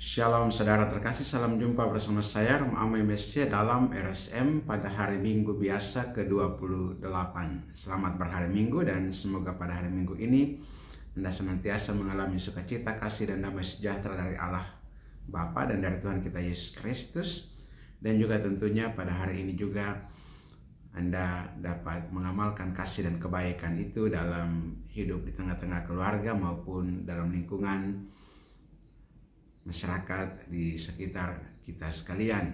Shalom saudara terkasih, salam jumpa bersama saya Ame Mesia dalam RSM pada hari Minggu biasa ke-28. Selamat berhari Minggu dan semoga pada hari Minggu ini Anda senantiasa mengalami sukacita, kasih dan damai sejahtera dari Allah Bapa dan dari Tuhan kita Yesus Kristus. Dan juga tentunya pada hari ini juga Anda dapat mengamalkan kasih dan kebaikan itu dalam hidup di tengah-tengah keluarga maupun dalam lingkungan masyarakat di sekitar kita sekalian.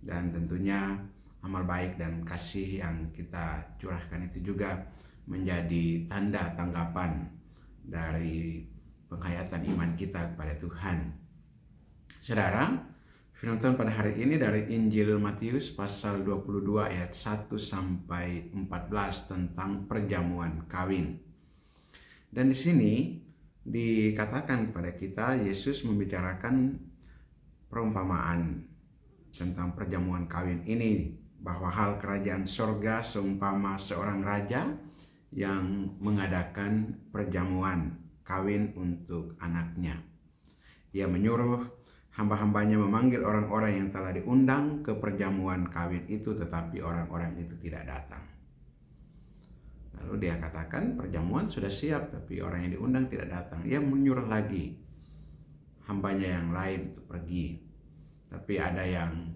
Dan tentunya amal baik dan kasih yang kita curahkan itu juga menjadi tanda tanggapan dari penghayatan iman kita kepada Tuhan. Saudara, firman Tuhan pada hari ini dari Injil Matius pasal 22 ayat 1 sampai 14 tentang perjamuan kawin. Dan di sini dikatakan kepada kita, Yesus membicarakan perumpamaan tentang perjamuan kawin ini, bahwa hal kerajaan sorga seumpama seorang raja yang mengadakan perjamuan kawin untuk anaknya. Ia menyuruh hamba-hambanya memanggil orang-orang yang telah diundang ke perjamuan kawin itu, tetapi orang-orang itu tidak datang. Lalu dia katakan perjamuan sudah siap, tapi orang yang diundang tidak datang. Ia menyuruh lagi hambanya yang lain untuk pergi, tapi ada yang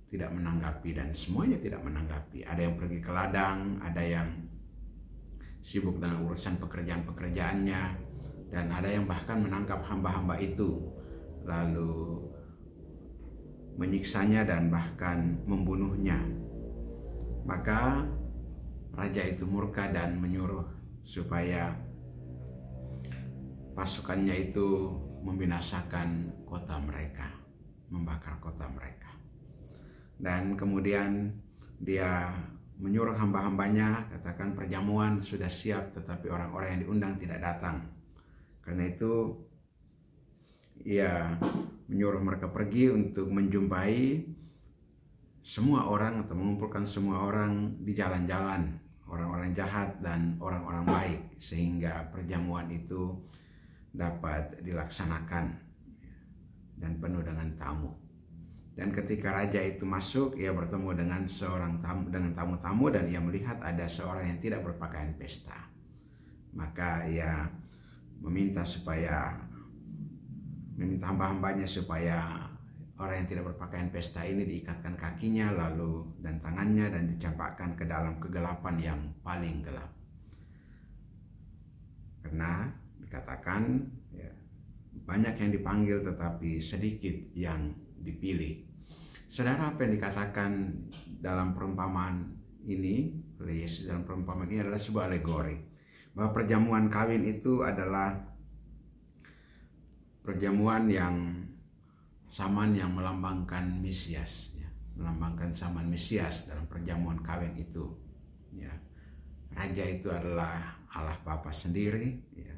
tidak menanggapi, dan semuanya tidak menanggapi. Ada yang pergi ke ladang, ada yang sibuk dengan urusan pekerjaan-pekerjaannya, dan ada yang bahkan menangkap hamba-hamba itu lalu menyiksanya dan bahkan membunuhnya. Maka raja itu murka dan menyuruh supaya pasukannya itu membinasakan kota mereka, membakar kota mereka. Dan kemudian dia menyuruh hamba-hambanya, katakan perjamuan sudah siap, tetapi orang-orang yang diundang tidak datang. Karena itu ia menyuruh mereka pergi untuk menjumpai semua orang atau mengumpulkan semua orang di jalan-jalan, orang-orang jahat dan orang-orang baik, sehingga perjamuan itu dapat dilaksanakan dan penuh dengan tamu. Dan ketika raja itu masuk, ia bertemu dengan seorang tamu, dengan tamu-tamu, dan ia melihat ada seorang yang tidak berpakaian pesta. Maka ia meminta hamba-hambanya supaya orang yang tidak berpakaian pesta ini diikatkan kakinya lalu dan tangannya dan dicampakkan ke dalam kegelapan yang paling gelap. Karena dikatakan ya, banyak yang dipanggil tetapi sedikit yang dipilih. Saudara, apa yang dikatakan dalam perumpamaan ini oleh Yesus dalam perumpamaan ini adalah sebuah alegori, bahwa perjamuan kawin itu adalah perjamuan yang saman yang melambangkan Mesias, ya, melambangkan zaman Mesias dalam perjamuan kawin itu. Ya, raja itu adalah Allah Bapa sendiri, ya,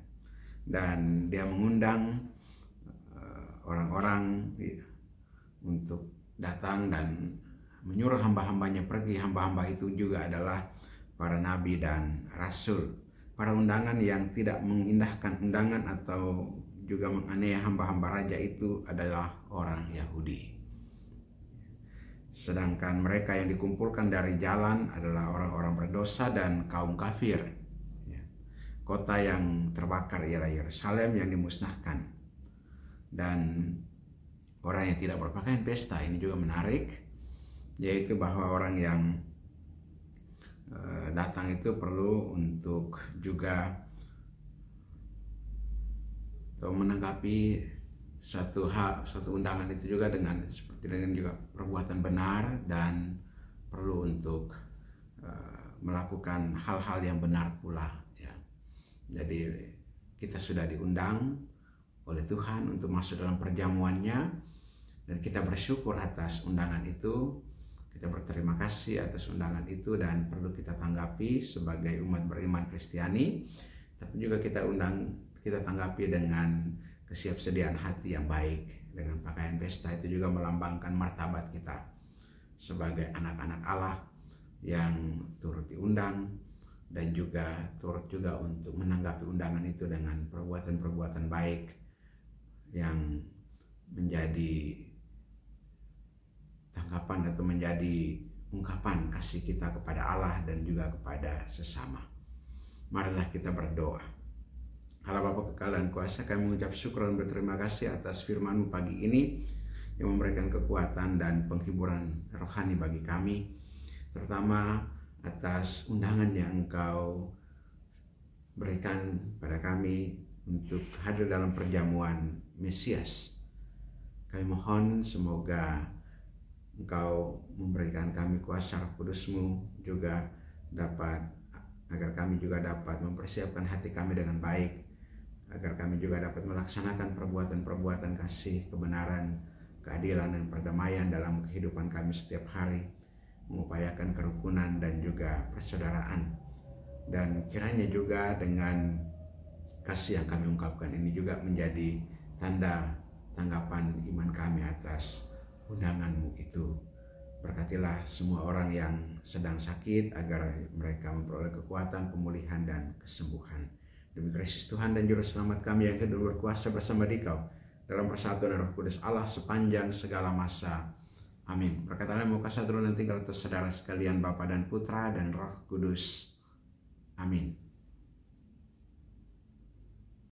dan dia mengundang orang-orang untuk datang dan menyuruh hamba-hambanya pergi. Hamba-hamba itu juga adalah para nabi dan rasul. Para undangan yang tidak mengindahkan undangan atau juga menganiaya hamba-hamba raja itu adalah orang Yahudi. Sedangkan mereka yang dikumpulkan dari jalan adalah orang-orang berdosa dan kaum kafir. Kota yang terbakar ialah Yerusalem yang dimusnahkan. Dan orang yang tidak berpakaian pesta ini juga menarik, yaitu bahwa orang yang datang itu perlu untuk juga atau menanggapi suatu undangan itu juga dengan juga perbuatan benar, dan perlu untuk melakukan hal-hal yang benar pula, ya. Jadi kita sudah diundang oleh Tuhan untuk masuk dalam perjamuannya, dan kita bersyukur atas undangan itu, kita berterima kasih atas undangan itu, dan perlu kita tanggapi sebagai umat beriman Kristiani. Tapi juga kita tanggapi dengan kesiapsediaan hati yang baik. Dengan pakaian pesta itu juga melambangkan martabat kita sebagai anak-anak Allah yang turut diundang, dan juga turut juga untuk menanggapi undangan itu dengan perbuatan-perbuatan baik yang menjadi tanggapan atau menjadi ungkapan kasih kita kepada Allah dan juga kepada sesama. Marilah kita berdoa. Allah Bapa kekal dan kuasa, kami mengucap syukur dan berterima kasih atas firman-Mu pagi ini yang memberikan kekuatan dan penghiburan rohani bagi kami, terutama atas undangan yang Engkau berikan pada kami untuk hadir dalam perjamuan Mesias. Kami mohon semoga Engkau memberikan kami kuasa Roh Kudus-Mu juga agar kami juga dapat mempersiapkan hati kami dengan baik, agar kami juga dapat melaksanakan perbuatan-perbuatan kasih, kebenaran, keadilan dan perdamaian dalam kehidupan kami setiap hari, mengupayakan kerukunan dan juga persaudaraan. Dan kiranya juga dengan kasih yang kami ungkapkan ini juga menjadi tanda tanggapan iman kami atas undangan-Mu itu. Berkatilah semua orang yang sedang sakit agar mereka memperoleh kekuatan, pemulihan, dan kesembuhan. Demi Kristus Tuhan dan Juru Selamat kami yang hidup berkuasa bersama Dikau dalam persatuan Roh Kudus Allah sepanjang segala masa. Amin. Berkatalah muka satu nanti kalau saudara sekalian, Bapa dan Putra dan Roh Kudus. Amin.